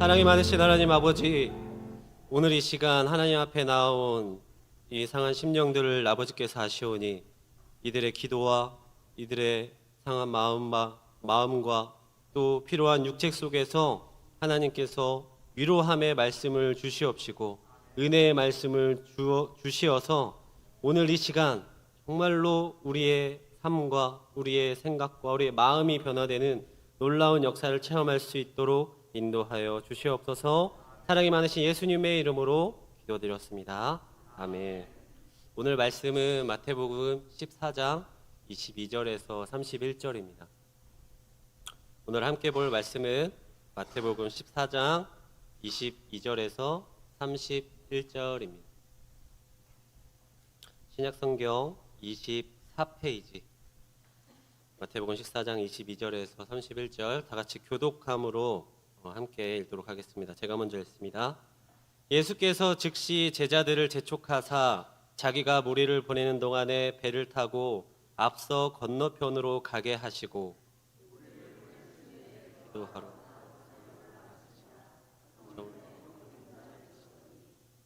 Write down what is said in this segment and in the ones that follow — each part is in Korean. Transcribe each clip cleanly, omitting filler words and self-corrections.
사랑이 많으신 하나님 아버지, 오늘 이 시간 하나님 앞에 나온 이 상한 심령들을 아버지께서 아시오니 이들의 기도와 이들의 상한 마음과 또 필요한 육책 속에서 하나님께서 위로함의 말씀을 주시옵시고 은혜의 말씀을 주시어서 오늘 이 시간 정말로 우리의 삶과 우리의 생각과 우리의 마음이 변화되는 놀라운 역사를 체험할 수 있도록 인도하여 주시옵소서. 사랑이 많으신 예수님의 이름으로 기도드렸습니다. 아멘. 오늘 말씀은 마태복음 14장 22절에서 31절입니다. 오늘 함께 볼 말씀은 마태복음 14장 22절에서 31절입니다. 신약성경 24페이지 마태복음 14장 22절에서 31절 다 같이 교독함으로 함께 읽도록 하겠습니다. 제가 먼저 읽습니다. 예수께서 즉시 제자들을 재촉하사 자기가 무리를 보내는 동안에 배를 타고 앞서 건너편으로 가게 하시고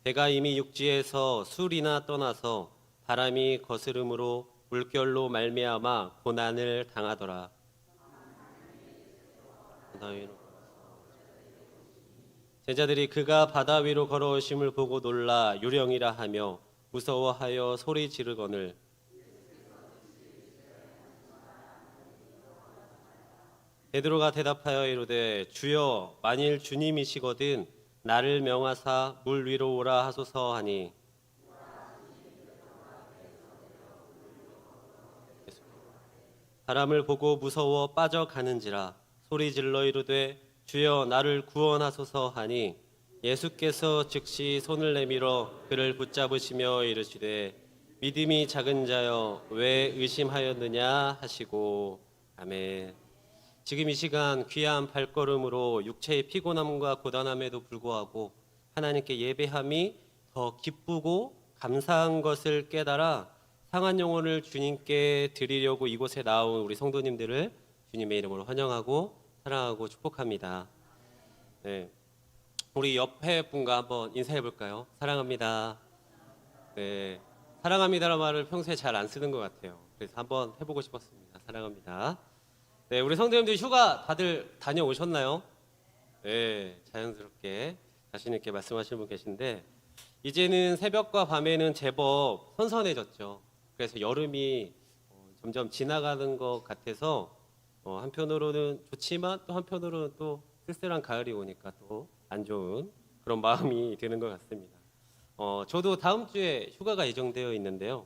배가 이미 육지에서 술이나 떠나서 바람이 거스름으로 물결로 말미암아 고난을 당하더라. 제자들이 그가 바다 위로 걸어오심을 보고 놀라 유령이라 하며 무서워하여 소리 지르거늘 베드로가 대답하여 이르되 주여 만일 주님이시거든 나를 명하사 물 위로 오라 하소서 하니 바람을 보고 무서워 빠져가는지라 소리 질러 이르되 주여 나를 구원하소서 하니 예수께서 즉시 손을 내밀어 그를 붙잡으시며 이르시되 믿음이 작은 자여 왜 의심하였느냐 하시고 아멘. 지금 이 시간 귀한 발걸음으로 육체의 피곤함과 고단함에도 불구하고 하나님께 예배함이 더 기쁘고 감사한 것을 깨달아 상한 영혼을 주님께 드리려고 이곳에 나온 우리 성도님들을 주님의 이름으로 환영하고 사랑하고 축복합니다. 네, 우리 옆에 분과 한번 인사해 볼까요? 사랑합니다. 네, 사랑합니다라는 말을 평소에 잘 안 쓰는 것 같아요. 그래서 한번 해보고 싶었습니다. 사랑합니다. 네, 우리 성도님들 휴가 다들 다녀오셨나요? 네, 자연스럽게 자신 있게 말씀하시는 분 계신데 이제는 새벽과 밤에는 제법 선선해졌죠. 그래서 여름이 점점 지나가는 것 같아서 한편으로는 좋지만 또 한편으로는 또 쓸쓸한 가을이 오니까 또 안 좋은 그런 마음이 드는 것 같습니다. 저도 다음 주에 휴가가 예정되어 있는데요.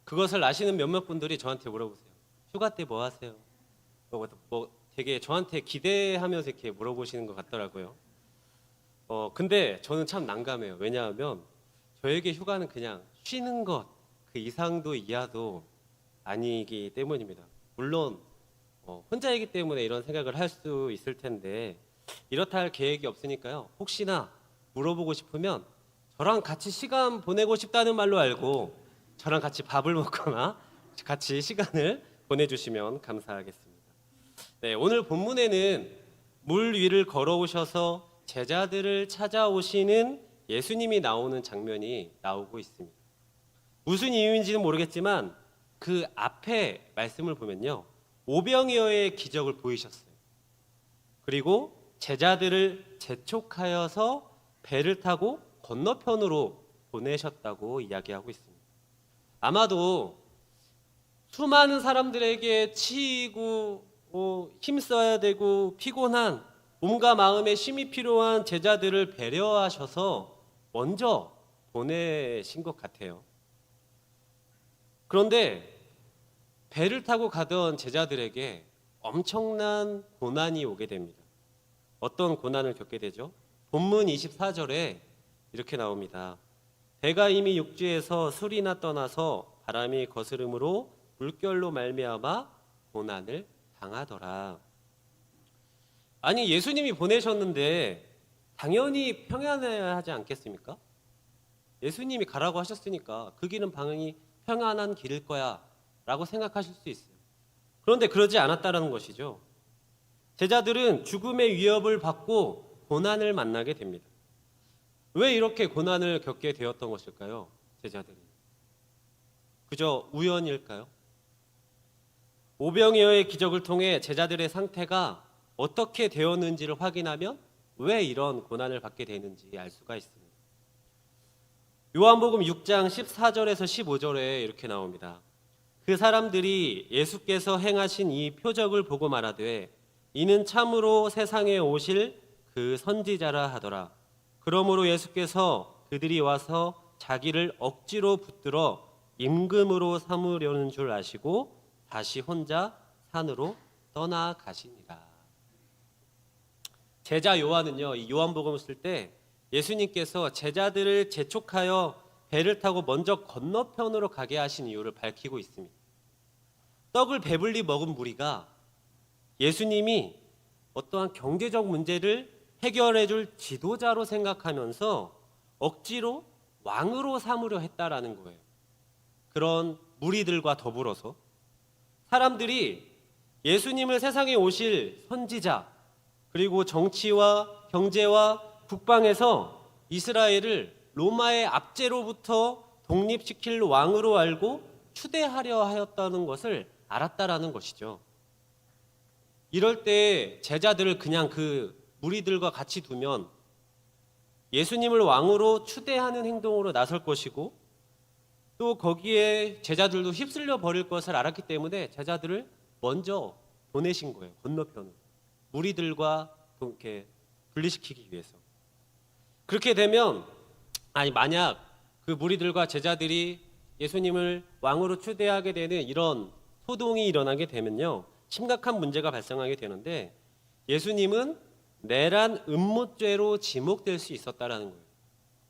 그것을 아시는 몇몇 분들이 저한테 물어보세요. 휴가 때 뭐 하세요? 되게 저한테 기대하면서 이렇게 물어보시는 것 같더라고요. 근데 저는 참 난감해요. 왜냐하면 저에게 휴가는 그냥 쉬는 것 그 이상도 이하도 아니기 때문입니다. 물론 혼자이기 때문에 이런 생각을 할 수 있을 텐데 이렇다 할 계획이 없으니까요. 혹시나 물어보고 싶으면 저랑 같이 시간 보내고 싶다는 말로 알고 저랑 같이 밥을 먹거나 같이 시간을 보내주시면 감사하겠습니다. 네, 오늘 본문에는 물 위를 걸어오셔서 제자들을 찾아오시는 예수님이 나오는 장면이 나오고 있습니다. 무슨 이유인지는 모르겠지만 그 앞에 말씀을 보면요. 오병이어의 기적을 보이셨어요. 그리고 제자들을 재촉하여서 배를 타고 건너편으로 보내셨다고 이야기하고 있습니다. 아마도 수많은 사람들에게 치이고 힘써야 되고 피곤한 몸과 마음의 쉼이 필요한 제자들을 배려하셔서 먼저 보내신 것 같아요. 그런데 배를 타고 가던 제자들에게 엄청난 고난이 오게 됩니다. 어떤 고난을 겪게 되죠? 본문 24절에 이렇게 나옵니다. 배가 이미 육지에서 술이나 떠나서 바람이 거스름으로 물결로 말미암아 고난을 당하더라. 아니 예수님이 보내셨는데 당연히 평안해야 하지 않겠습니까? 예수님이 가라고 하셨으니까 그 길은 방향이 평안한 길일 거야 라고 생각하실 수 있어요. 그런데 그러지 않았다는 것이죠. 제자들은 죽음의 위협을 받고 고난을 만나게 됩니다. 왜 이렇게 고난을 겪게 되었던 것일까요? 제자들이. 그저 우연일까요? 오병이어의 기적을 통해 제자들의 상태가 어떻게 되었는지를 확인하면 왜 이런 고난을 받게 되는지 알 수가 있습니다. 요한복음 6장 14절에서 15절에 이렇게 나옵니다. 그 사람들이 예수께서 행하신 이 표적을 보고 말하되 이는 참으로 세상에 오실 그 선지자라 하더라. 그러므로 예수께서 그들이 와서 자기를 억지로 붙들어 임금으로 삼으려는 줄 아시고 다시 혼자 산으로 떠나가시니라. 제자 요한은요, 이 요한복음을 쓸 때 예수님께서 제자들을 재촉하여 배를 타고 먼저 건너편으로 가게 하신 이유를 밝히고 있습니다. 떡을 배불리 먹은 무리가 예수님이 어떠한 경제적 문제를 해결해 줄 지도자로 생각하면서 억지로 왕으로 삼으려 했다라는 거예요. 그런 무리들과 더불어서 사람들이 예수님을 세상에 오실 선지자, 그리고 정치와 경제와 국방에서 이스라엘을 로마의 압제로부터 독립시킬 왕으로 알고 추대하려 하였다는 것을 알았다라는 것이죠. 이럴 때 제자들을 그냥 그 무리들과 같이 두면 예수님을 왕으로 추대하는 행동으로 나설 것이고 또 거기에 제자들도 휩쓸려 버릴 것을 알았기 때문에 제자들을 먼저 보내신 거예요. 건너편으로. 무리들과 이렇게 분리시키기 위해서. 그렇게 되면 만약 그 무리들과 제자들이 예수님을 왕으로 추대하게 되는 이런 소동이 일어나게 되면요, 심각한 문제가 발생하게 되는데 예수님은 내란 음모죄로 지목될 수 있었다라는 거예요.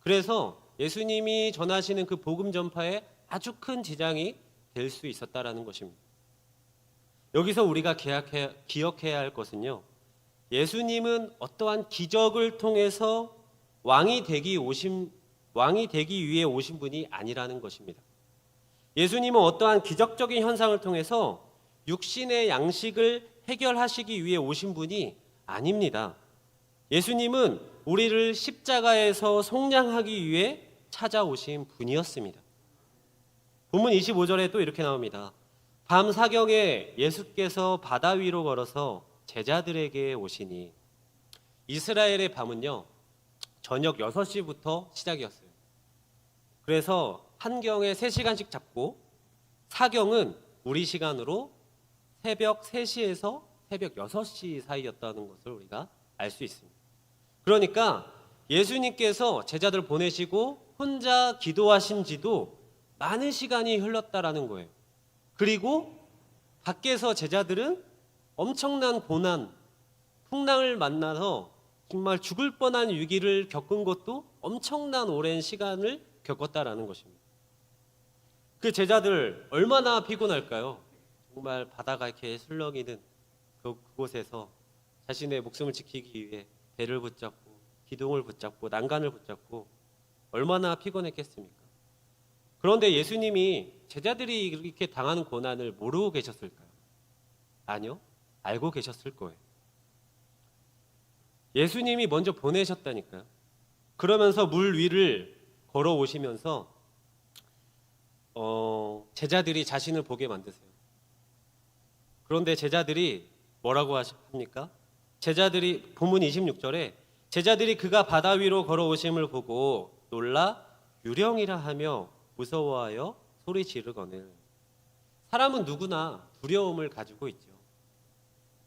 그래서 예수님이 전하시는 그 복음 전파에 아주 큰 지장이 될 수 있었다라는 것입니다. 여기서 우리가 기억해야 할 것은요, 예수님은 어떠한 기적을 통해서 왕이 되기 위해 오신 분이 아니라는 것입니다. 예수님은 어떠한 기적적인 현상을 통해서 육신의 양식을 해결하시기 위해 오신 분이 아닙니다. 예수님은 우리를 십자가에서 속량하기 위해 찾아오신 분이었습니다. 본문 25절에 또 이렇게 나옵니다. 밤 사경에 예수께서 바다 위로 걸어서 제자들에게 오시니. 이스라엘의 밤은요, 저녁 6시부터 시작이었어요. 그래서 한경에 3시간씩 잡고 사경은 우리 시간으로 새벽 3시에서 새벽 6시 사이였다는 것을 우리가 알 수 있습니다. 그러니까 예수님께서 제자들 보내시고 혼자 기도하신 지도 많은 시간이 흘렀다라는 거예요. 그리고 밖에서 제자들은 엄청난 고난, 풍랑을 만나서 정말 죽을 뻔한 위기를 겪은 것도 엄청난 오랜 시간을 겪었다라는 것입니다. 그 제자들 얼마나 피곤할까요? 정말 바다가 이렇게 술렁이는 그곳에서 자신의 목숨을 지키기 위해 배를 붙잡고 기둥을 붙잡고 난간을 붙잡고 얼마나 피곤했겠습니까? 그런데 예수님이 제자들이 이렇게 당하는 고난을 모르고 계셨을까요? 아니요, 알고 계셨을 거예요. 예수님이 먼저 보내셨다니까요. 그러면서 물 위를 걸어오시면서 제자들이 자신을 보게 만드세요. 그런데 제자들이 뭐라고 합니까? 제자들이 본문 26절에 제자들이 그가 바다 위로 걸어오심을 보고 놀라 유령이라 하며 무서워하여 소리 지르거늘. 사람은 누구나 두려움을 가지고 있죠.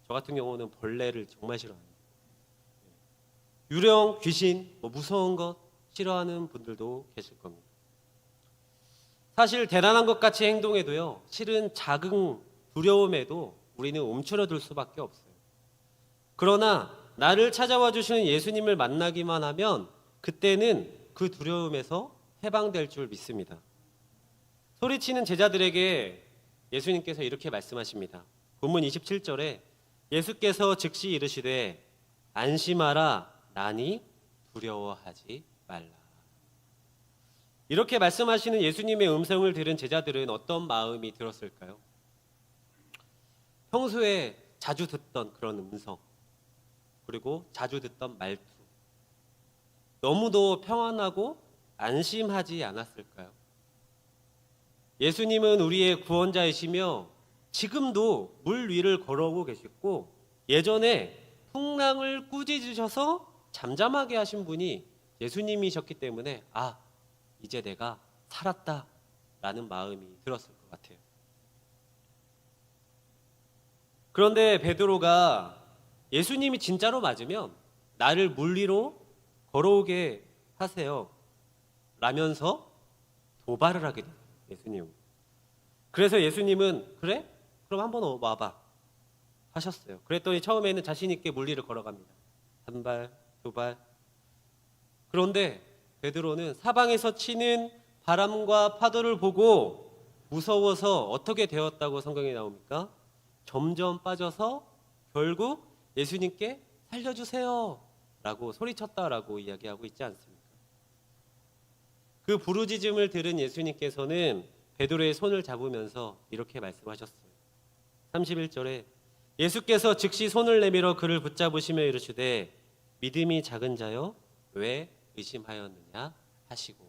저 같은 경우는 벌레를 정말 싫어합니다. 유령, 귀신, 무서운 것 싫어하는 분들도 계실 겁니다. 사실 대단한 것 같이 행동해도요, 실은 작은 두려움에도 우리는 움츠러들 수밖에 없어요. 그러나 나를 찾아와 주시는 예수님을 만나기만 하면 그때는 그 두려움에서 해방될 줄 믿습니다. 소리치는 제자들에게 예수님께서 이렇게 말씀하십니다. 본문 27절에 예수께서 즉시 이르시되 안심하라 나니 두려워하지 말라. 이렇게 말씀하시는 예수님의 음성을 들은 제자들은 어떤 마음이 들었을까요? 평소에 자주 듣던 그런 음성, 그리고 자주 듣던 말투, 너무도 평안하고 안심하지 않았을까요? 예수님은 우리의 구원자이시며 지금도 물 위를 걸어오고 계시고 예전에 풍랑을 꾸짖으셔서 잠잠하게 하신 분이 예수님이셨기 때문에 이제 내가 살았다라는 마음이 들었을 것 같아요. 그런데 베드로가 예수님이 진짜로 맞으면 나를 물 위로 걸어오게 하세요 라면서 도발을 하게 돼요. 예수님. 그래서 예수님은 그래? 그럼 한번 와봐 하셨어요. 그랬더니 처음에는 자신 있게 물 위를 걸어갑니다. 한 발, 두 발. 그런데 베드로는 사방에서 치는 바람과 파도를 보고 무서워서 어떻게 되었다고 성경에 나옵니까? 점점 빠져서 결국 예수님께 살려주세요 라고 소리쳤다라고 이야기하고 있지 않습니까? 그 부르짖음을 들은 예수님께서는 베드로의 손을 잡으면서 이렇게 말씀하셨어요. 31절에 예수께서 즉시 손을 내밀어 그를 붙잡으시며 이르시되 믿음이 작은 자여 왜 의심하였느냐 하시고.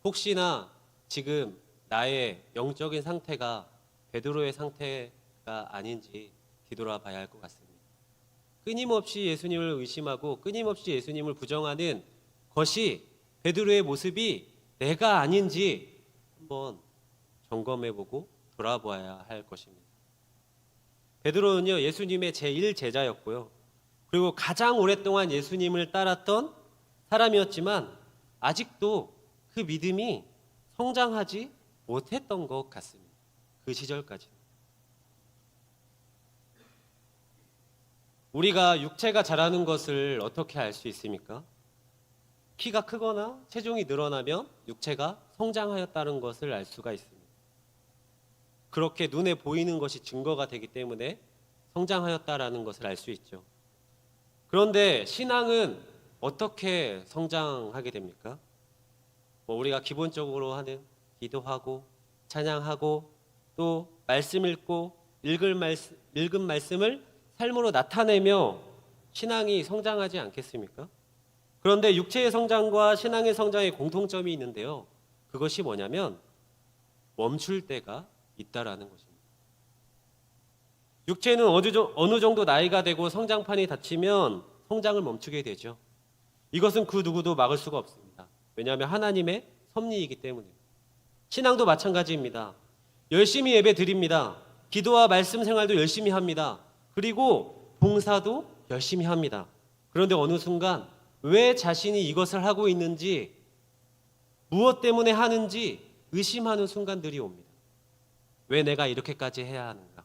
혹시나 지금 나의 영적인 상태가 베드로의 상태가 아닌지 뒤돌아봐야 할 것 같습니다. 끊임없이 예수님을 의심하고 끊임없이 예수님을 부정하는 것이 베드로의 모습이 내가 아닌지 한번 점검해보고 돌아봐야 할 것입니다. 베드로는요, 예수님의 제1제자였고요. 그리고 가장 오랫동안 예수님을 따랐던 사람이었지만 아직도 그 믿음이 성장하지 못했던 것 같습니다. 그 시절까지는. 우리가 육체가 자라는 것을 어떻게 알 수 있습니까? 키가 크거나 체중이 늘어나면 육체가 성장하였다는 것을 알 수가 있습니다. 그렇게 눈에 보이는 것이 증거가 되기 때문에 성장하였다라는 것을 알 수 있죠. 그런데 신앙은 어떻게 성장하게 됩니까? 우리가 기본적으로 하는 기도하고 찬양하고 또 말씀 읽고 읽은 말씀을 삶으로 나타내며 신앙이 성장하지 않겠습니까? 그런데 육체의 성장과 신앙의 성장에 공통점이 있는데요. 그것이 뭐냐면 멈출 때가 있다라는 것입니다. 육체는 어느 정도 나이가 되고 성장판이 닫히면 성장을 멈추게 되죠. 이것은 그 누구도 막을 수가 없습니다. 왜냐하면 하나님의 섭리이기 때문에. 신앙도 마찬가지입니다. 열심히 예배 드립니다. 기도와 말씀 생활도 열심히 합니다. 그리고 봉사도 열심히 합니다. 그런데 어느 순간 왜 자신이 이것을 하고 있는지, 무엇 때문에 하는지 의심하는 순간들이 옵니다. 왜 내가 이렇게까지 해야 하는가?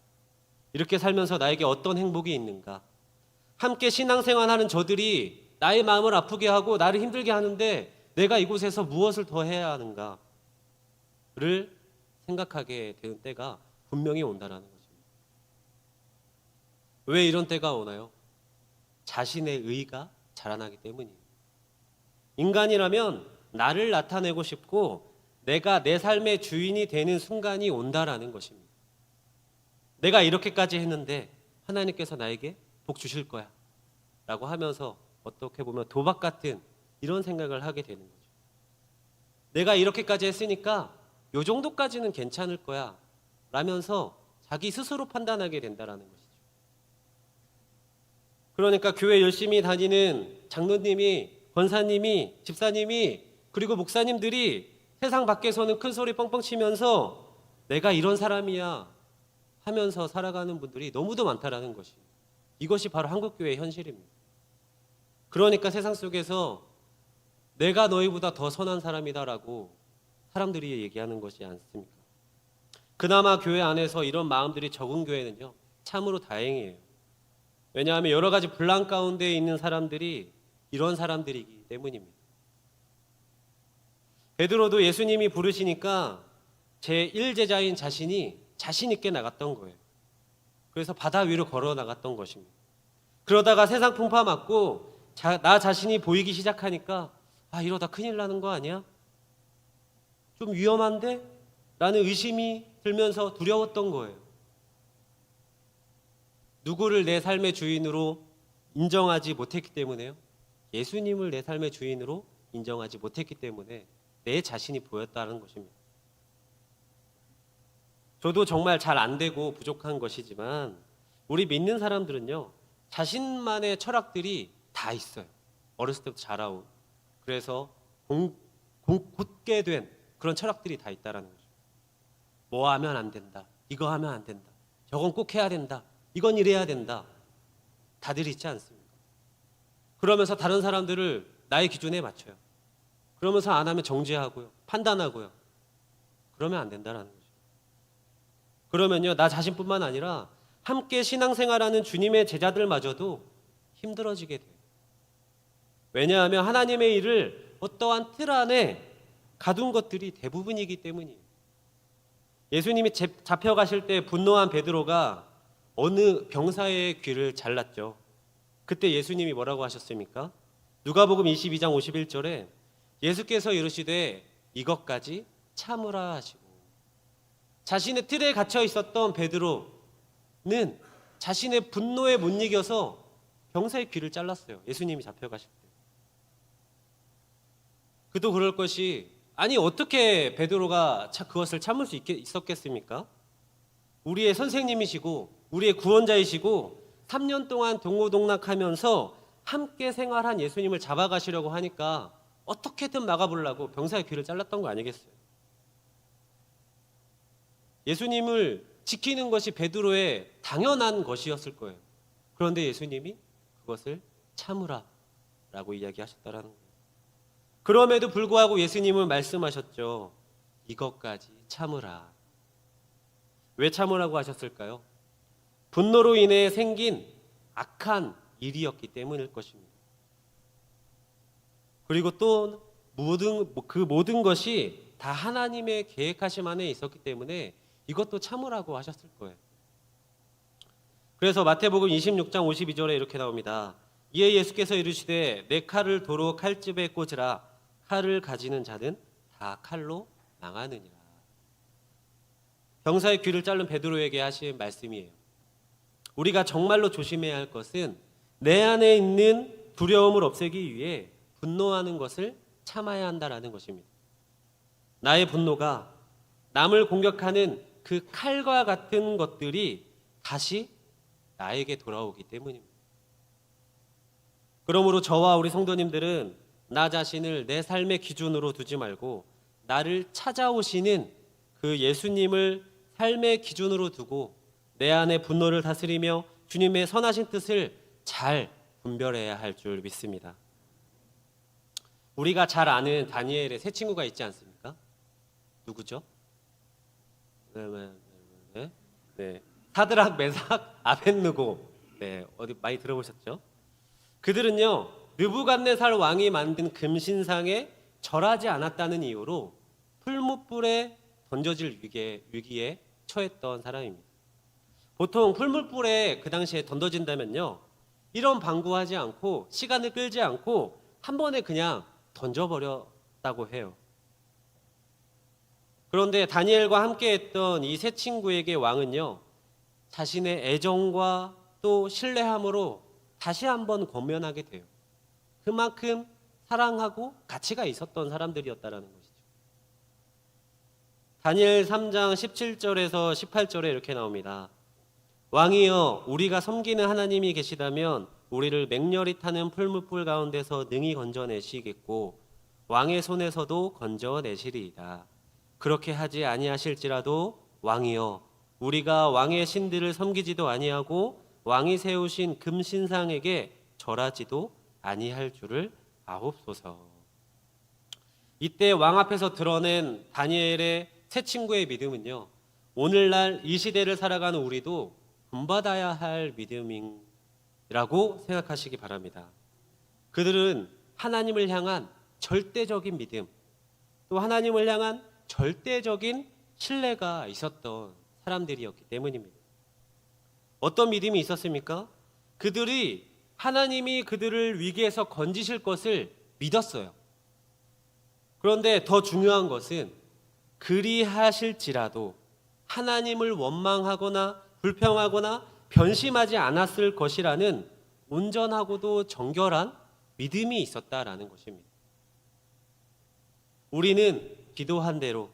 이렇게 살면서 나에게 어떤 행복이 있는가? 함께 신앙생활하는 저들이 나의 마음을 아프게 하고 나를 힘들게 하는데 내가 이곳에서 무엇을 더 해야 하는가를 생각하게 되는 때가 분명히 온다는 것입니다. 왜 이런 때가 오나요? 자신의 의가 자라나기 때문이에요. 인간이라면 나를 나타내고 싶고 내가 내 삶의 주인이 되는 순간이 온다라는 것입니다. 내가 이렇게까지 했는데 하나님께서 나에게 복 주실 거야 라고 하면서 어떻게 보면 도박 같은 이런 생각을 하게 되는 거죠. 내가 이렇게까지 했으니까 요 정도까지는 괜찮을 거야 라면서 자기 스스로 판단하게 된다라는 것이죠. 그러니까 교회 열심히 다니는 장로님이, 권사님이, 집사님이, 그리고 목사님들이 세상 밖에서는 큰 소리 뻥뻥 치면서 내가 이런 사람이야 하면서 살아가는 분들이 너무도 많다라는 것이, 이것이 바로 한국교회의 현실입니다. 그러니까 세상 속에서 내가 너희보다 더 선한 사람이다라고 사람들이 얘기하는 것이 않습니까? 그나마 교회 안에서 이런 마음들이 적은 교회는요, 참으로 다행이에요. 왜냐하면 여러 가지 분란 가운데 있는 사람들이 이런 사람들이기 때문입니다. 베드로도 예수님이 부르시니까 제1제자인 자신이 자신 있게 나갔던 거예요. 그래서 바다 위로 걸어 나갔던 것입니다. 그러다가 세상 풍파 맞고 나 자신이 보이기 시작하니까 이러다 큰일 나는 거 아니야? 좀 위험한데? 라는 의심이 들면서 두려웠던 거예요. 누구를 내 삶의 주인으로 인정하지 못했기 때문에요. 예수님을 내 삶의 주인으로 인정하지 못했기 때문에 내 자신이 보였다는 것입니다. 저도 정말 잘 안 되고 부족한 것이지만 우리 믿는 사람들은요, 자신만의 철학들이 다 있어요. 어렸을 때부터 자라온. 그래서 굳게 된 그런 철학들이 다 있다라는 거죠. 뭐 하면 안 된다. 이거 하면 안 된다. 저건 꼭 해야 된다. 이건 이래야 된다. 다들 있지 않습니까? 그러면서 다른 사람들을 나의 기준에 맞춰요. 그러면서 안 하면 정죄하고요. 판단하고요. 그러면 안 된다라는 거죠. 그러면요, 나 자신뿐만 아니라 함께 신앙생활하는 주님의 제자들마저도 힘들어지게 돼요. 왜냐하면 하나님의 일을 어떠한 틀 안에 가둔 것들이 대부분이기 때문이에요. 예수님이 잡혀가실 때 분노한 베드로가 어느 병사의 귀를 잘랐죠. 그때 예수님이 뭐라고 하셨습니까? 누가복음 22장 51절에 예수께서 이르시되 이것까지 참으라 하시고, 자신의 틀에 갇혀 있었던 베드로는 자신의 분노에 못 이겨서 병사의 귀를 잘랐어요. 예수님이 잡혀가실 때. 그도 그럴 것이, 아니 어떻게 베드로가 그것을 참을 수 있었겠습니까? 우리의 선생님이시고 우리의 구원자이시고 3년 동안 동고동락하면서 함께 생활한 예수님을 잡아가시려고 하니까 어떻게든 막아보려고 병사의 귀를 잘랐던 거 아니겠어요? 예수님을 지키는 것이 베드로의 당연한 것이었을 거예요. 그런데 예수님이 그것을 참으라 라고 이야기하셨다라는 거예요. 그럼에도 불구하고 예수님은 말씀하셨죠. 이것까지 참으라. 왜 참으라고 하셨을까요? 분노로 인해 생긴 악한 일이었기 때문일 것입니다. 그리고 또 그 모든 것이 다 하나님의 계획하심 안에 있었기 때문에 이것도 참으라고 하셨을 거예요. 그래서 마태복음 26장 52절에 이렇게 나옵니다. 이에 예수께서 이르시되 내 칼을 도로 칼집에 꽂으라. 칼을 가지는 자는 다 칼로 망하느니라. 병사의 귀를 자른 베드로에게 하신 말씀이에요. 우리가 정말로 조심해야 할 것은 내 안에 있는 두려움을 없애기 위해 분노하는 것을 참아야 한다라는 것입니다. 나의 분노가 남을 공격하는 그 칼과 같은 것들이 다시 나에게 돌아오기 때문입니다. 그러므로 저와 우리 성도님들은 나 자신을 내 삶의 기준으로 두지 말고 나를 찾아오시는 그 예수님을 삶의 기준으로 두고 내 안의 분노를 다스리며 주님의 선하신 뜻을 잘 분별해야 할 줄 믿습니다. 우리가 잘 아는 다니엘의 세 친구가 있지 않습니까? 누구죠? 네. 사드락, 메삭, 아벳느고. 네, 어디 많이 들어보셨죠? 그들은요, 느부갓네살 왕이 만든 금신상에 절하지 않았다는 이유로 풀무불에 던져질 위기에 처했던 사람입니다. 보통 풀무불에 그 당시에 던져진다면요, 이런 방구하지 않고 시간을 끌지 않고 한 번에 그냥 던져버렸다고 해요. 그런데 다니엘과 함께했던 이 세 친구에게 왕은요, 자신의 애정과 또 신뢰함으로 다시 한번 권면하게 돼요. 그만큼 사랑하고 가치가 있었던 사람들이었다라는 것이죠. 다니엘 3장 17절에서 18절에 이렇게 나옵니다. 왕이여, 우리가 섬기는 하나님이 계시다면 우리를 맹렬히 타는 풀무불 가운데서 능히 건져내시겠고 왕의 손에서도 건져내시리이다. 그렇게 하지 아니하실지라도 왕이여, 우리가 왕의 신들을 섬기지도 아니하고 왕이 세우신 금신상에게 절하지도 아니할 줄을 아옵소서. 이때 왕 앞에서 드러낸 다니엘의 세 친구의 믿음은요, 오늘날 이 시대를 살아가는 우리도 본받아야 할 믿음이라고 생각하시기 바랍니다. 그들은 하나님을 향한 절대적인 믿음, 또 하나님을 향한 절대적인 신뢰가 있었던 사람들이었기 때문입니다. 어떤 믿음이 있었습니까? 그들이 하나님이 그들을 위기에서 건지실 것을 믿었어요. 그런데 더 중요한 것은 그리하실지라도 하나님을 원망하거나 불평하거나 변심하지 않았을 것이라는 온전하고도 정결한 믿음이 있었다라는 것입니다. 우리는 기도한 대로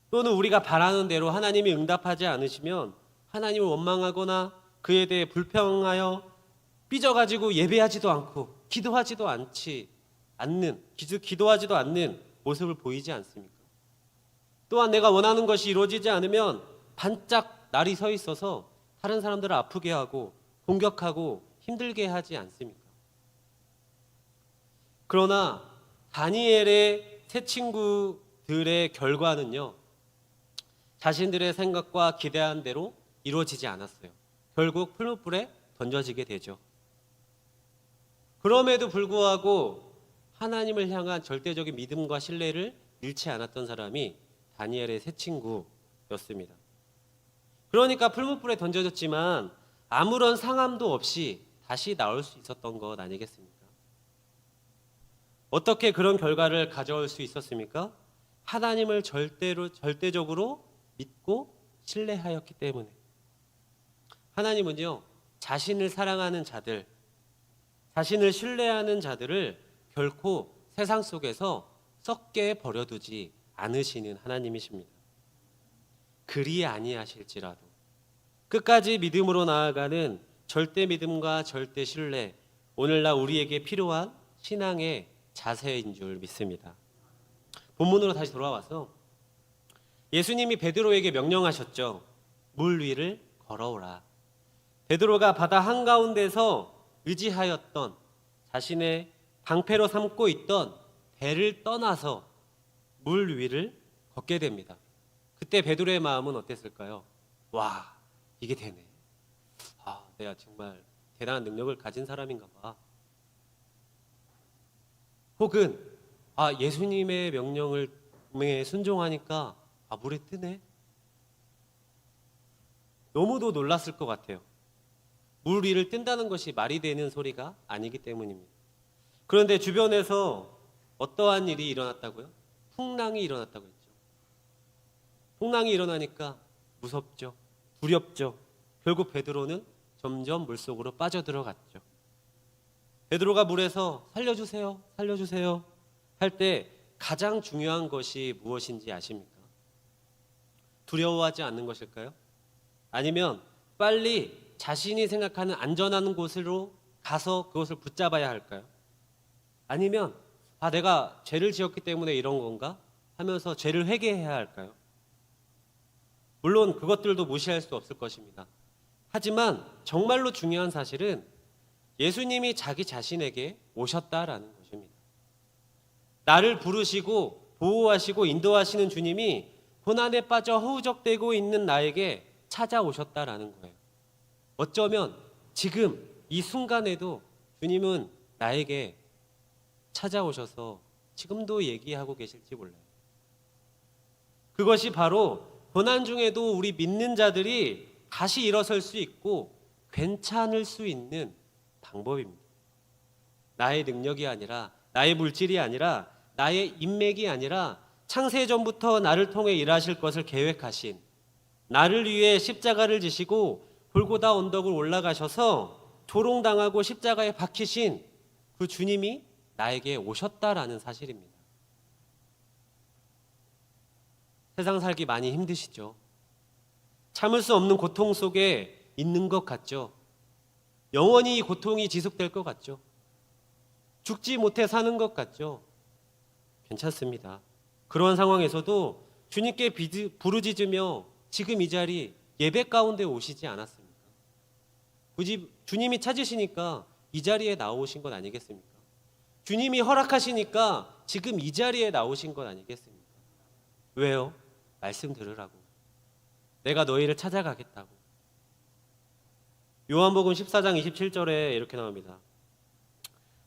또는 우리가 바라는 대로 하나님이 응답하지 않으시면 하나님을 원망하거나 그에 대해 불평하여 삐져가지고 예배하지도 않고 기도하지도 않는 모습을 보이지 않습니까? 또한 내가 원하는 것이 이루어지지 않으면 반짝 날이 서 있어서 다른 사람들을 아프게 하고 공격하고 힘들게 하지 않습니까? 그러나 다니엘의 세 친구들의 결과는요, 자신들의 생각과 기대한 대로 이루어지지 않았어요. 결국 풀무불에 던져지게 되죠. 그럼에도 불구하고 하나님을 향한 절대적인 믿음과 신뢰를 잃지 않았던 사람이 다니엘의 세 친구였습니다. 그러니까 풀무불에 던져졌지만 아무런 상함도 없이 다시 나올 수 있었던 것 아니겠습니까? 어떻게 그런 결과를 가져올 수 있었습니까? 하나님을 절대적으로 믿고 신뢰하였기 때문에. 하나님은요, 자신을 사랑하는 자들, 자신을 신뢰하는 자들을 결코 세상 속에서 썩게 버려두지 않으시는 하나님이십니다. 그리 아니하실지라도 끝까지 믿음으로 나아가는 절대 믿음과 절대 신뢰, 오늘날 우리에게 필요한 신앙의 자세인 줄 믿습니다. 본문으로 다시 돌아와서 예수님이 베드로에게 명령하셨죠. 물 위를 걸어오라. 베드로가 바다 한가운데서 의지하였던 자신의 방패로 삼고 있던 배를 떠나서 물 위를 걷게 됩니다. 그때 베드로의 마음은 어땠을까요? 와, 이게 되네. 내가 정말 대단한 능력을 가진 사람인가 봐. 혹은 예수님의 명령에 순종하니까 물에 뜨네. 너무도 놀랐을 것 같아요. 물 위를 뜬다는 것이 말이 되는 소리가 아니기 때문입니다. 그런데 주변에서 어떠한 일이 일어났다고요? 풍랑이 일어났다고 했죠. 풍랑이 일어나니까 무섭죠. 두렵죠. 결국 베드로는 점점 물속으로 빠져들어갔죠. 베드로가 물에서 살려주세요, 살려주세요 할 때 가장 중요한 것이 무엇인지 아십니까? 두려워하지 않는 것일까요? 아니면 빨리 자신이 생각하는 안전한 곳으로 가서 그것을 붙잡아야 할까요? 아니면 내가 죄를 지었기 때문에 이런 건가? 하면서 죄를 회개해야 할까요? 물론 그것들도 무시할 수 없을 것입니다. 하지만 정말로 중요한 사실은 예수님이 자기 자신에게 오셨다라는 것입니다. 나를 부르시고 보호하시고 인도하시는 주님이 고난에 빠져 허우적대고 있는 나에게 찾아오셨다라는 거예요. 어쩌면 지금 이 순간에도 주님은 나에게 찾아오셔서 지금도 얘기하고 계실지 몰라요. 그것이 바로 고난 중에도 우리 믿는 자들이 다시 일어설 수 있고 괜찮을 수 있는 방법입니다. 나의 능력이 아니라, 나의 물질이 아니라, 나의 인맥이 아니라 창세전부터 나를 통해 일하실 것을 계획하신, 나를 위해 십자가를 지시고 골고다 언덕을 올라가셔서 조롱당하고 십자가에 박히신 그 주님이 나에게 오셨다라는 사실입니다. 세상 살기 많이 힘드시죠? 참을 수 없는 고통 속에 있는 것 같죠? 영원히 이 고통이 지속될 것 같죠? 죽지 못해 사는 것 같죠? 괜찮습니다. 그러한 상황에서도 주님께 부르짖으며 지금 이 자리 예배 가운데 오시지 않았습니까? 굳이 주님이 찾으시니까 이 자리에 나오신 것 아니겠습니까? 주님이 허락하시니까 지금 이 자리에 나오신 것 아니겠습니까? 왜요? 말씀 들으라고. 내가 너희를 찾아가겠다고. 요한복음 14장 27절에 이렇게 나옵니다.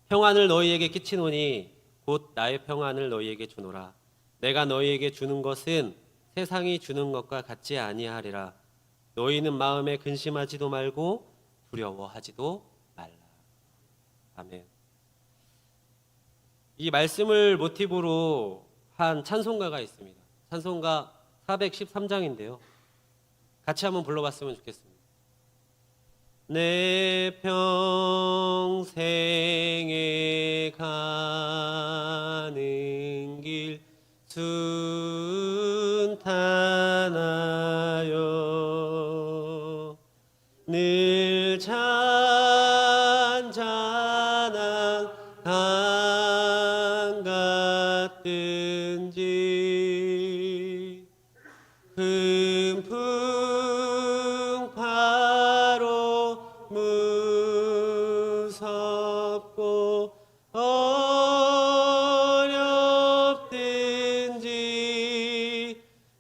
평안을 너희에게 끼치노니 곧 나의 평안을 너희에게 주노라. 내가 너희에게 주는 것은 세상이 주는 것과 같지 아니하리라. 너희는 마음에 근심하지도 말고 두려워하지도 말라. 아멘. 이 말씀을 모티브로 한 찬송가가 있습니다. 찬송가 413장인데요. 같이 한번 불러봤으면 좋겠습니다. 내 평생에 가는 길 순탄하여 늘 잔잔한 강 같든지 큰 풍파로 무섭고 어렵든지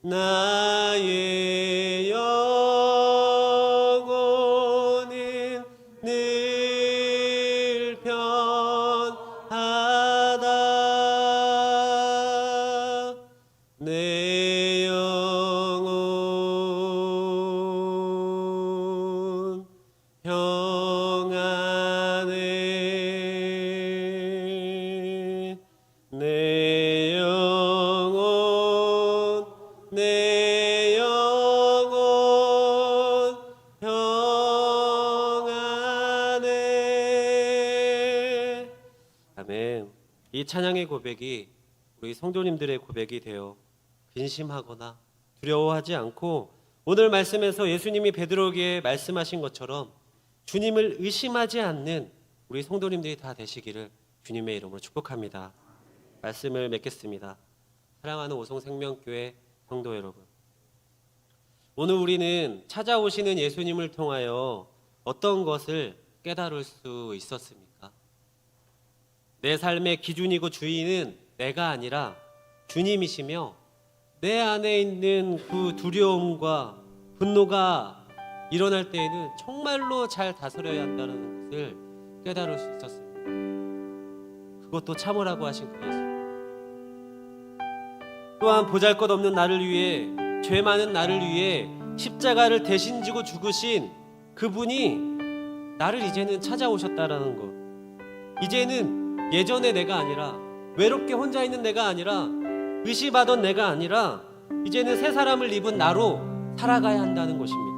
나의 영혼은 늘 편하다. 내 영혼 평안해. 내 영혼 평안해. 아멘. 이 찬양의 고백이 우리 성도님들의 고백이 되어 근심하거나 두려워하지 않고 오늘 말씀에서 예수님이 베드로에게 말씀하신 것처럼 주님을 의심하지 않는 우리 성도님들이 다 되시기를 주님의 이름으로 축복합니다. 말씀을 맺겠습니다. 사랑하는 오송생명교회 성도 여러분, 오늘 우리는 찾아오시는 예수님을 통하여 어떤 것을 깨달을 수 있었습니까? 내 삶의 기준이고 주인은 내가 아니라 주님이시며 내 안에 있는 그 두려움과 분노가 일어날 때에는 정말로 잘 다스려야 한다는 것을 깨달을 수 있었습니다. 그것도 참으라고 하신 그 예수. 또한 보잘것없는 나를 위해, 죄 많은 나를 위해 십자가를 대신 지고 죽으신 그분이 나를 이제는 찾아오셨다라는 것. 이제는 예전의 내가 아니라, 외롭게 혼자 있는 내가 아니라, 의심하던 내가 아니라 이제는 새 사람을 입은 나로 살아가야 한다는 것입니다.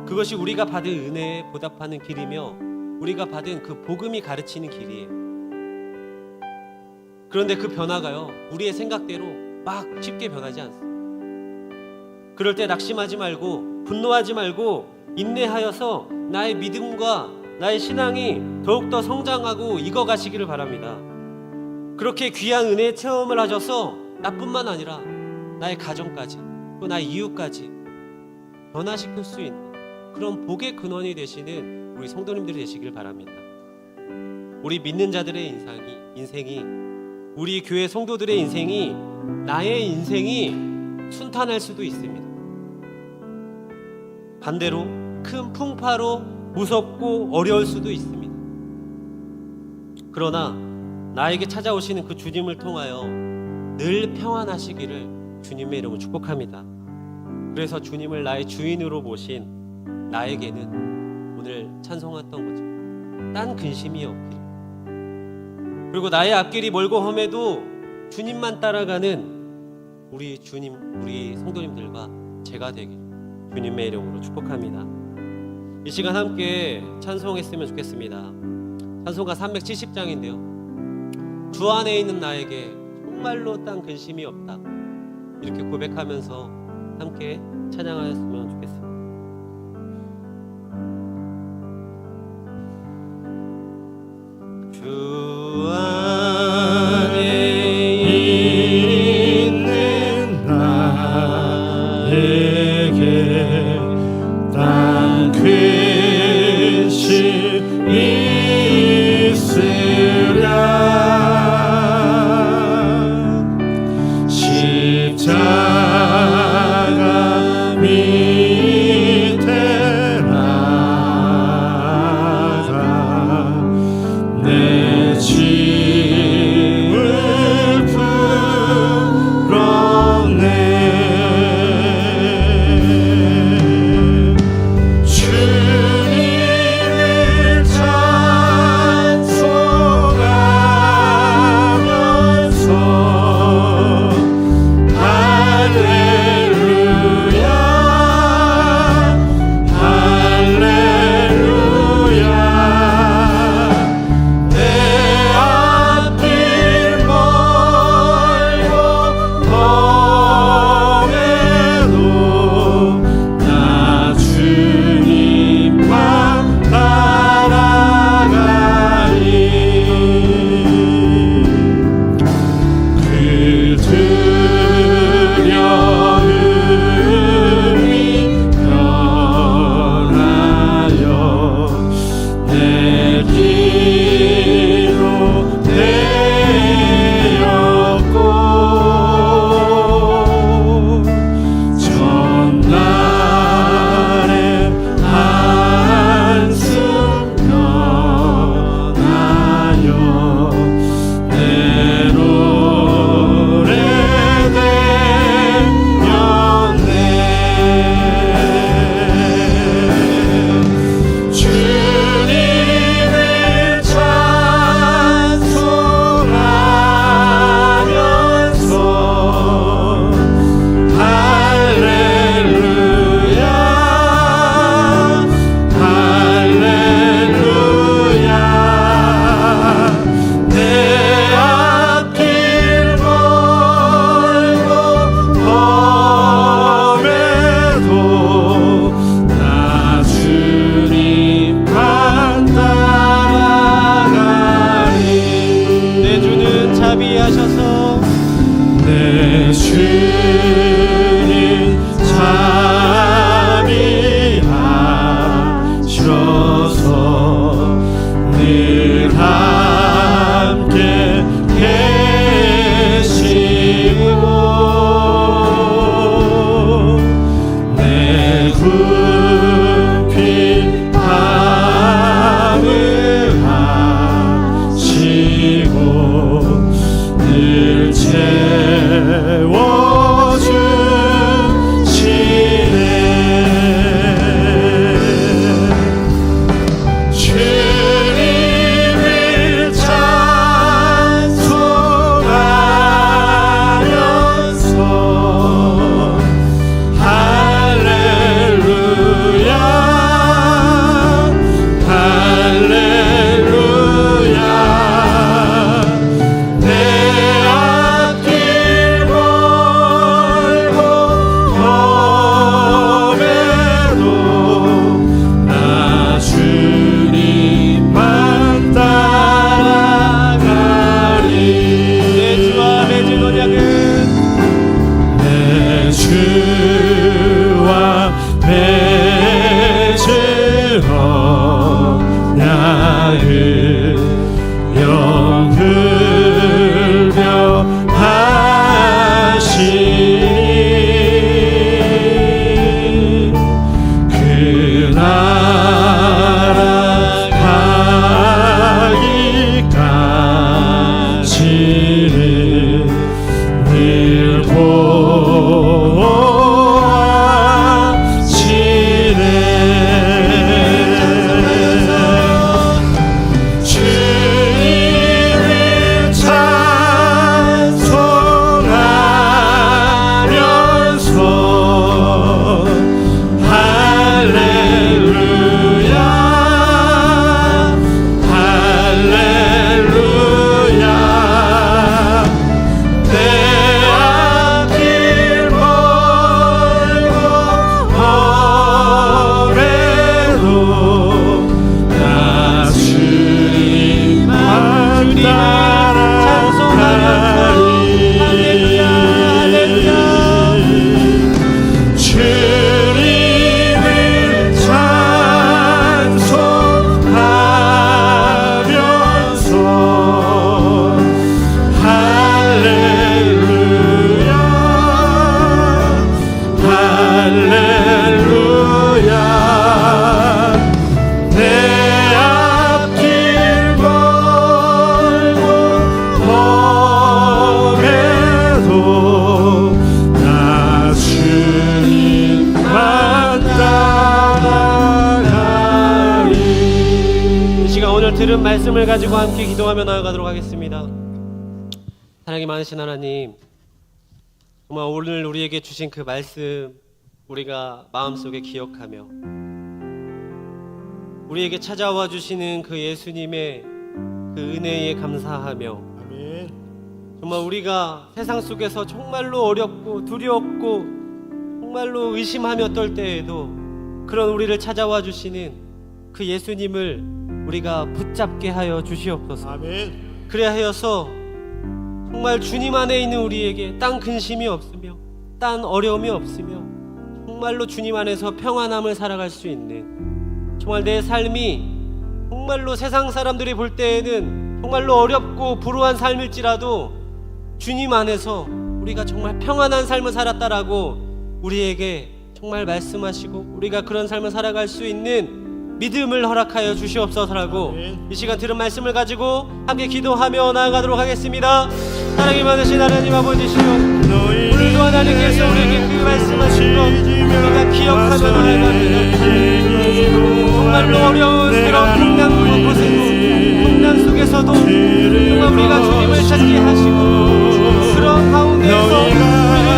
그것이 우리가 받은 은혜에 보답하는 길이며 우리가 받은 그 복음이 가르치는 길이에요. 그런데 그 변화가요, 우리의 생각대로 막 쉽게 변하지 않습니다. 그럴 때 낙심하지 말고 분노하지 말고 인내하여서 나의 믿음과 나의 신앙이 더욱더 성장하고 익어가시기를 바랍니다. 그렇게 귀한 은혜의 체험을 하셔서 나뿐만 아니라 나의 가정까지 또 나의 이웃까지 변화시킬 수 있는 그런 복의 근원이 되시는 우리 성도님들이 되시길 바랍니다. 우리 믿는 자들의 인생이 우리 교회 성도들의 인생이 나의 인생이 순탄할 수도 있습니다. 반대로 큰 풍파로 무섭고 어려울 수도 있습니다. 그러나 나에게 찾아오시는 그 주님을 통하여 늘 평안하시기를 주님의 이름으로 축복합니다. 그래서 주님을 나의 주인으로 모신 나에게는 오늘 찬송했던 것처럼 딴 근심이 없기를, 그리고 나의 앞길이 멀고 험해도 주님만 따라가는 우리 주님, 우리 성도님들과 제가 되기를 주님의 이름으로 축복합니다. 이 시간 함께 찬송했으면 좋겠습니다. 찬송가 370장인데요 주 안에 있는 나에게 정말로 딴 근심이 없다, 이렇게 고백하면서 함께 찬양하였으면 좋겠습니다. 주 안에 있는 나에게 딴 근심이 있으랴. 십자가 밑에 나가 내 짐을 풀어내. 주 날아가기까지는 늘 보아지네 주님을 찬송하면서 할렐루야 할렐루야 내 앞길 멀고 멀어도 나 주님만 따라가리 주님을 찬송하면서 할렐루야 할렐루야 내 앞길 멀고 멀어도 나 주님만 따라가리. 이 시간 오늘 들은 말씀을 가지고 함께 기도하며 나아가도록 하겠습니다. 사랑이 많으신 하나님, 정말 오늘 우리에게 주신 그 말씀 우리가 마음속에 기억하며 우리에게 찾아와 주시는 그 예수님의 그 은혜에 감사하며 아멘. 정말 우리가 세상 속에서 정말로 어렵고 두렵고 정말로 의심하며 떨 때에도 그런 우리를 찾아와 주시는 그 예수님을 우리가 붙잡게 하여 주시옵소서. 아멘. 그래야 하여서 정말 주님 안에 있는 우리에게 딴 근심이 없으며 딴 어려움이 없으며 정말로 주님 안에서 평안함을 살아갈 수 있는, 정말 내 삶이 정말로 세상 사람들이 볼 때에는 정말로 어렵고 불우한 삶일지라도 주님 안에서 우리가 정말 평안한 삶을 살았다라고 우리에게 정말 말씀하시고 우리가 그런 삶을 살아갈 수 있는 믿음을 허락하여 주시옵소서라고 이 시간 들은 말씀을 가지고 함께 기도하며 나아가도록 하겠습니다. 사랑이 많으신 하나님 아버지시여, 오늘도 하나님께서 우리에게 그 말씀하신 것 우리가 기억하며 나아갑니다. 정말로 어려운 그런 풍랑 곳에도, 풍랑 속에서도 정말 우리가 주님을 찾게 하시고 그런 가운데서 우리를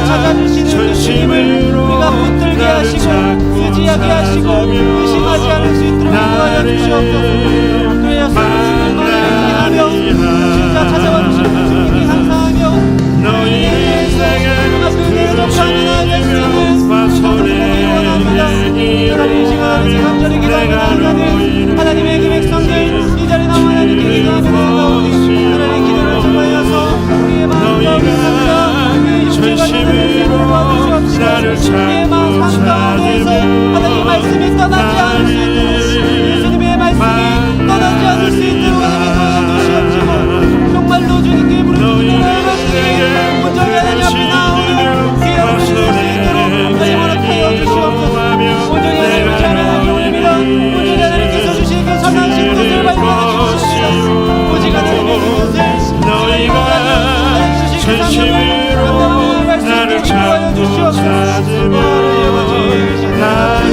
찾아주시는 그 주님을 우리가 붙들게 하시고 의지하게 하시고 의심하지 않을 수 있도록 인도하여 주시옵소서. 그래서 주님만을 의지하며 진짜 찾아와 주시는 주님께 감사하며 너희의 인생을 은혜를 접하며 나아갈 수 있는 성도들이 원합니다. 하나님 이 시간 간절히 기도하며 나아가는 하나님의 그 백성들 이 자리에 나와 하나님께 기도하며 나아가오니 하나님의 기도를 통하여서 우리의 마음과 우리 삶과 우리의 육체가 되는 도와주시옵시고 우리의 마음 가운데에서 하나님의 말씀이 떠나지 않을 수 있도록 예수님의 말씀이 떠나지 않을 수 있도록 하나님 도와주시옵시고 정말로 주님께 부르짖는 나아가시니 온전히 하나님 앞에 나오는 귀한 부르짖을 수 있도록 하나님 허락하여 주시옵소서. 온전히 하나님을 찬양하기 원합니다. 온전히 하나님께서 주신 그 선하신 뜻을 발견해 주시옵소서. 오직 하나님의 뜻을 너희가 진심으로 나를 찾고 찾으면 나를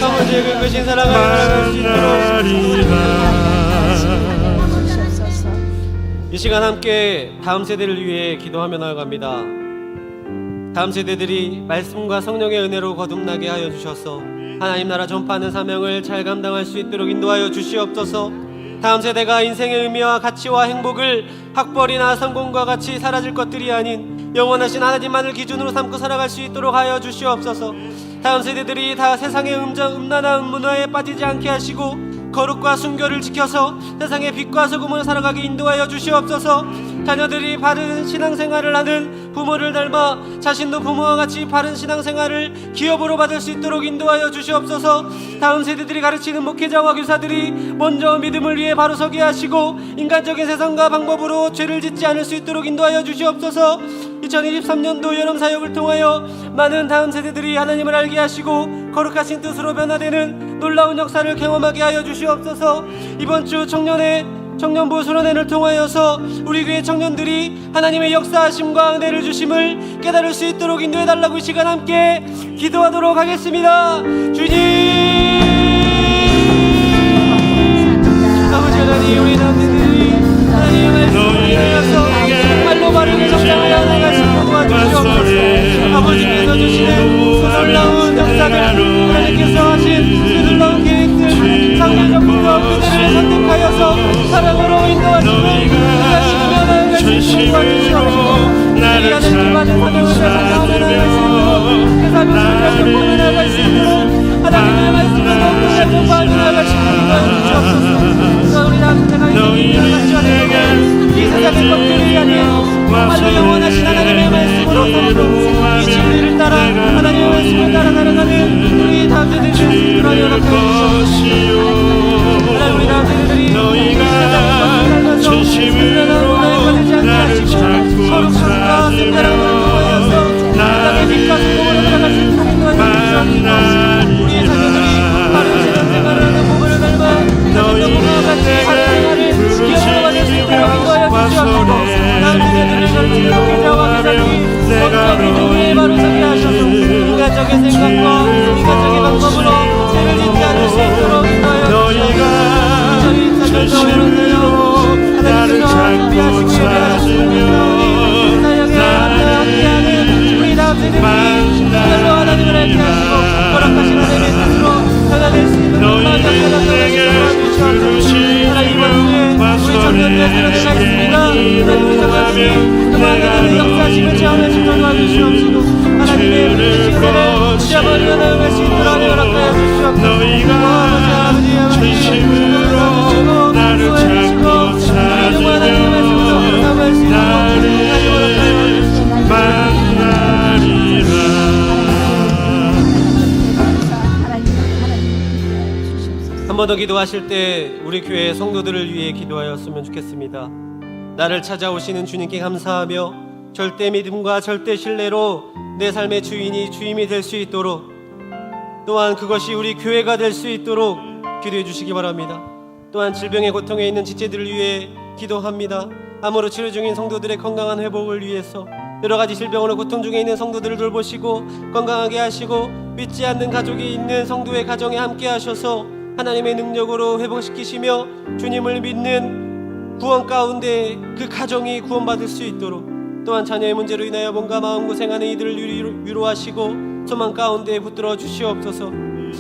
아버지의 그 크신 사랑을 살아갈 수 있도록 이 시간 함께 다음 세대를 위해 기도하며 나아갑니다. 다음 세대들이 말씀과 성령의 은혜로 거듭나게 하여 주셔서 하나님 나라 전파하는 사명을 잘 감당할 수 있도록 인도하여 주시옵소서. 다음 세대가 인생의 의미와 가치와 행복을 학벌이나 성공과 같이 사라질 것들이 아닌 영원하신 하나님만을 기준으로 삼고 살아갈 수 있도록 하여 주시옵소서. 다음 세대들이 다 세상의 음란한 문화에 빠지지 않게 하시고 거룩과 순결을 지켜서 세상의 빛과 소금으로 살아가게 인도하여 주시옵소서. 자녀들이 바른 신앙생활을 하는 부모를 닮아 자신도 부모와 같이 바른 신앙생활을 기업으로 받을 수 있도록 인도하여 주시옵소서. 다음 세대들이 가르치는 목회자와 교사들이 먼저 믿음을 위해 바로 서게 하시고 인간적인 세상과 방법으로 죄를 짓지 않을 수 있도록 인도하여 주시옵소서. 2023년도 여름 사역을 통하여 많은 다음 세대들이 하나님을 알게 하시고 거룩하신 뜻으로 변화되는 놀라운 역사를 경험하게 하여 주시옵소서. 이번 주 청년부 수련회를 통하여서 우리 교회 청년들이 하나님의 역사하심과 은혜를 주심을 깨달을 수 있도록 인도해달라고 이 시간 함께 기도하도록 하겠습니다. 주님, 아버지 하나님, 우리 남들이 하나님의 말씀을 인하여서 정말로 바르게 정상을 나아가시고 도와주시옵소서. 아버지께서 주시는 그 놀라운 역사들, 하나님께서 하신 그 놀라운 계획들, 상대적으로 그들을 선택하여서 사랑으로 인도하시고 그가 나아가시고 도와주시옵소서. 우리 하나님 받은 사명을 감당하며 나아갈 수 있도록 그 사명을 결정하며 나아갈 수 있도록 하나님의 말씀을 더욱더 결정하며 나아갈 수 있도록 도와주시옵소서. 우리 남들과 이 세상의 것들이 아니에요. 정말로 영원하신 하나님의 말씀으로 이 진리를 따라 하나님의 말씀을 따라 살아가는 우리 다음세대들 수 있도록 연락하여 주시옵소서. 하나님, 우리 다음세대들이 이 세상의 것들을 닮아서 나를 나를 찾고 거룩함과 순결함을 통하여서 세상의 빛과 소금으로 살아갈 수 있도록 인도하여 주시옵소서. 우리의 자녀들이 바른 신앙생활을 하는 부모를 닮아 자신도 부모와 같이 바른 생활을 기업으로 받을 수 있도록 인도하여 주시옵소서. 다음 세대들을 가르치는 목회자와 교사들이 먼저 믿음 위에 바로 서게 하셔서 인간적인 생각과 인간적인 방법으로 죄를 짓지 않을 수 있도록 인도하여 주시옵소서. 저희 인사전도 하나님께서 준비하시고 예배하시고 사역에 함께하는 우리 다음 세대들이 정말로 하나님을 알게 하시고 허락하신 하나님의 뜻으로 변화될 수 있는 놀라운 역사가 되어주시옵소서. 하나님, 이번 주에 우리 청년들의 수련회가 있습니다. 하나님, 우리 청년들이 그만 하나님의 역사하심을 체험할 수 있도록 도와주시옵시고 하나님의 신세를 잊어버리며 나아갈 수 있도록 허락하여 주시옵소서. 아버지 진심으로 나를 찾고 찾으며 나를 만나리라. 한 번 더 기도하실 때 우리 교회 성도들을 위해 기도하였으면 좋겠습니다. 나를 찾아오시는 주님께 감사하며 절대 믿음과 절대 신뢰로 내 삶의 주임이 될 수 있도록, 또한 그것이 우리 교회가 될 수 있도록 기도해 주시기 바랍니다. 또한 질병의 고통에 있는 지체들을 위해 기도합니다. 암으로 치료 중인 성도들의 건강한 회복을 위해서 여러 가지 질병으로 고통 중에 있는 성도들을 돌보시고 건강하게 하시고 믿지 않는 가족이 있는 성도의 가정에 함께 하셔서 하나님의 능력으로 회복시키시며 주님을 믿는 구원 가운데 그 가정이 구원받을 수 있도록, 또한 자녀의 문제로 인하여 몸과 마음 고생하는 이들을 위로하시고 소망 가운데 붙들어 주시옵소서.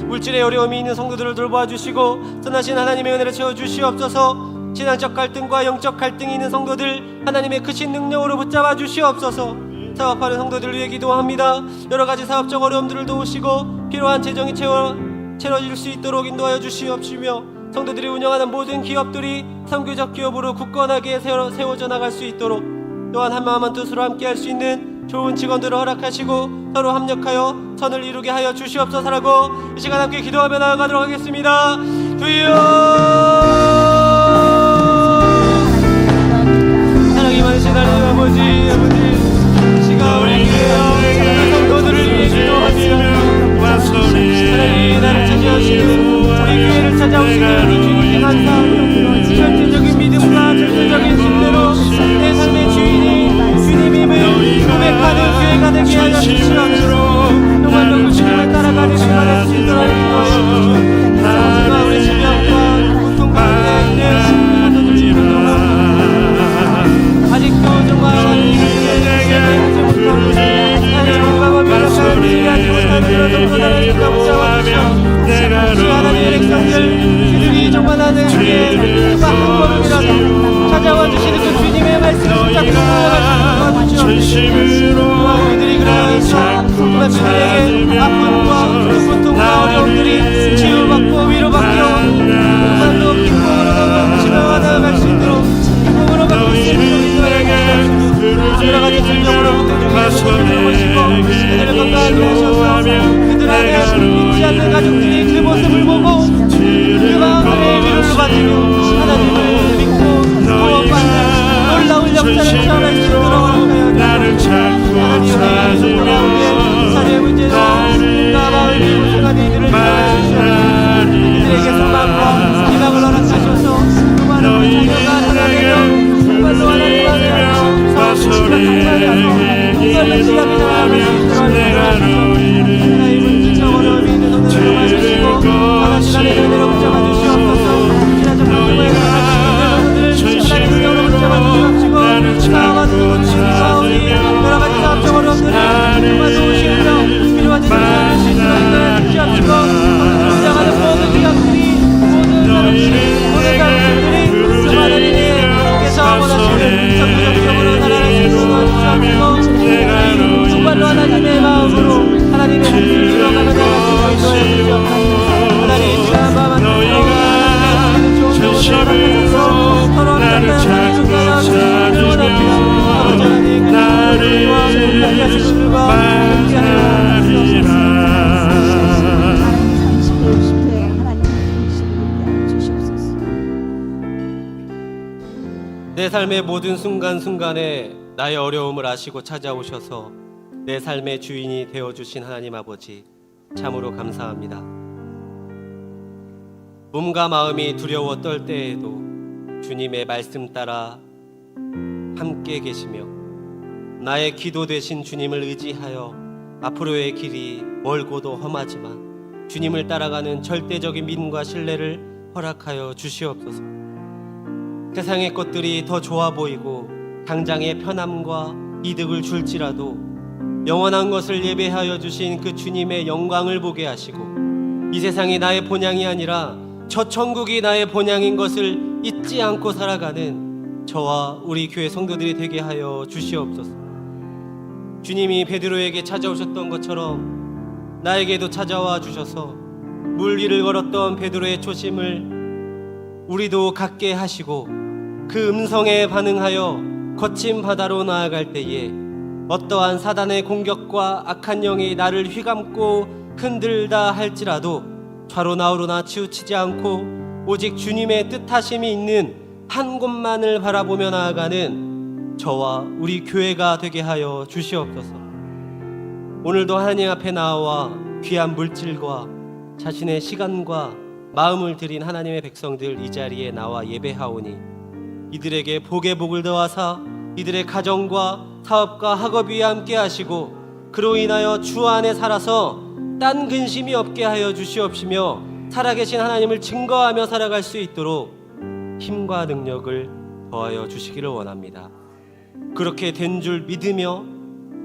물질의 어려움이 있는 성도들을 돌보아 주시고 선하신 하나님의 은혜를 채워 주시옵소서. 신앙적 갈등과 영적 갈등이 있는 성도들 하나님의 크신 능력으로 붙잡아 주시옵소서. 사업하는 성도들을 위해 기도합니다. 여러 가지 사업적 어려움들을 도우시고 필요한 재정이 채워질 수 있도록 인도하여 주시옵시며 성도들이 운영하는 모든 기업들이 선교적 기업으로 굳건하게 세워져 나갈 수 있도록, 또한 한마음 한뜻으로 함께 할 수 있는 좋은 직원들을 허락하시고 서로 합력하여 선을 이루게 하여 주시옵소서라고 이 시간 함께 기도하며 나아가도록 하겠습니다. 주여, 사랑이 많으신 하나님 아버지, 시간 우리 교회 성도들을 위해 기도하며 하나님, 나를 찾아오시는 우리 교회를 찾아오시는 우리 주님께 감사하며 절대적인 믿음과 절대적인 신뢰로 내 삶의 주인이 주님임을 고백하는 교회가 되게 하여 주시옵소서. 정말로 그 주님을 따라가는 교회가 될 수 있도록 인도하여 주시옵소서. 우리 질병과 고통 가운데 있는 성도들 기도합니다. 아직도 정말 하나님의 고통, 하나님의 건강을 위협하지 않지 못하는 그런 성도들을 붙잡아 주시옵소서. 하나님의 백성들, 그들이 정말 하나님께 한 걸음이라도 찾아와 주시는 그 주님의 말씀을 붙잡고 나아갈 수 있도록 주시옵소서. 그들이 그러하여서 정말 그들에게 아픔과 고통과 어려움들이 치유받고 위로받고 그들을 건강하게 하셔서 그들 안에 믿지 않는 가족들이 그 모습을 보고 그 마음에 위로를 받으며 하나님을 믿고 구원받는 놀라운 역사를 체험할 수 있도록 허락하여 주옵소서. 하나님의 가운데 자녀의 문제로 마음이 무성한 이들을 위하여 주시옵소서. 이들에게 소망과 희망을 허락하셔서 그 많은 자녀가 하나님을 정말로 하나님 안에 성실한 강단하고 정말로 지각이 나아갈 수 있도록 하나님은 진짜 어려움이 있는 오늘을 도와주시고 하나님 안에 은혜로 붙잡아 주시옵소서. 지나쳐 평소에 하나님을 영으로 붙잡아 주시옵시고 싸움과 두려운 싸움이 여러 가지 사업적 어려움들을 정말 도우시며 필요한 일을 수 있도록 인도해 주시옵시고 등장하는 모든 기업들이 모든 사람들이 그 하나님이 께서 원하시는 선교적 기업으로 나라를 세우고 주시옵시고 정말로 하나님의 마음으로 하나님의 뜻을 이루어가는 나라를 인도해 주시옵소서. 하나님 지나간 마음 안에서 서로 나를 찾고 찾으며 나를 만나리라. 내 삶의 모든 순간순간에 나의 어려움을 아시고 찾아오셔서 내 삶의 주인이 되어주신 하나님 아버지 참으로 감사합니다. 몸과 마음이 두려워 떨 때에도 주님의 말씀 따라 함께 계시며 나의 기도 되신 주님을 의지하여 앞으로의 길이 멀고도 험하지만 주님을 따라가는 절대적인 믿음과 신뢰를 허락하여 주시옵소서. 세상의 것들이 더 좋아 보이고 당장의 편함과 이득을 줄지라도 영원한 것을 예배하여 주신 그 주님의 영광을 보게 하시고 이 세상이 나의 본향이 아니라 저 천국이 나의 본향인 것을 잊지 않고 살아가는 저와 우리 교회 성도들이 되게 하여 주시옵소서. 주님이 베드로에게 찾아오셨던 것처럼 나에게도 찾아와 주셔서 물 위를 걸었던 베드로의 초심을 우리도 갖게 하시고 그 음성에 반응하여 거친 바다로 나아갈 때에 어떠한 사단의 공격과 악한 영이 나를 휘감고 흔들다 할지라도 좌로 나우로나 치우치지 않고 오직 주님의 뜻하심이 있는 한 곳만을 바라보며 나아가는 저와 우리 교회가 되게 하여 주시옵소서. 오늘도 하나님 앞에 나와 귀한 물질과 자신의 시간과 마음을 드린 하나님의 백성들 이 자리에 나와 예배하오니 이들에게 복의 복을 더하사 이들의 가정과 사업과 학업 위에 함께 하시고 그로 인하여 주 안에 살아서 딴 근심이 없게 하여 주시옵시며 살아계신 하나님을 증거하며 살아갈 수 있도록 힘과 능력을 더하여 주시기를 원합니다. 그렇게 된 줄 믿으며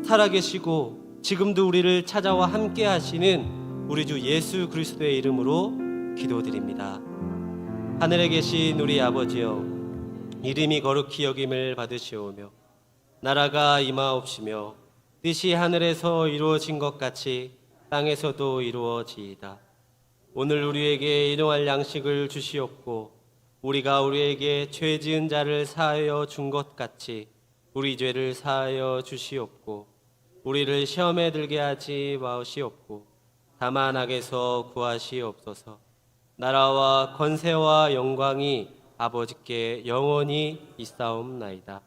살아계시고 지금도 우리를 찾아와 함께 하시는 우리 주 예수 그리스도의 이름으로 기도드립니다. 하늘에 계신 우리 아버지여, 이름이 거룩히 여김을 받으시오며 나라가 임하옵시며 뜻이 하늘에서 이루어진 것 같이 땅에서도 이루어지이다. 오늘 우리에게 일용할 양식을 주시옵고 우리가 우리에게 죄 지은 자를 사하여 준 것 같이 우리 죄를 사하여 주시옵고 우리를 시험에 들게 하지 마시옵고 다만 악에서 구하시옵소서. 나라와 권세와 영광이 아버지께 영원히 있사옵나이다.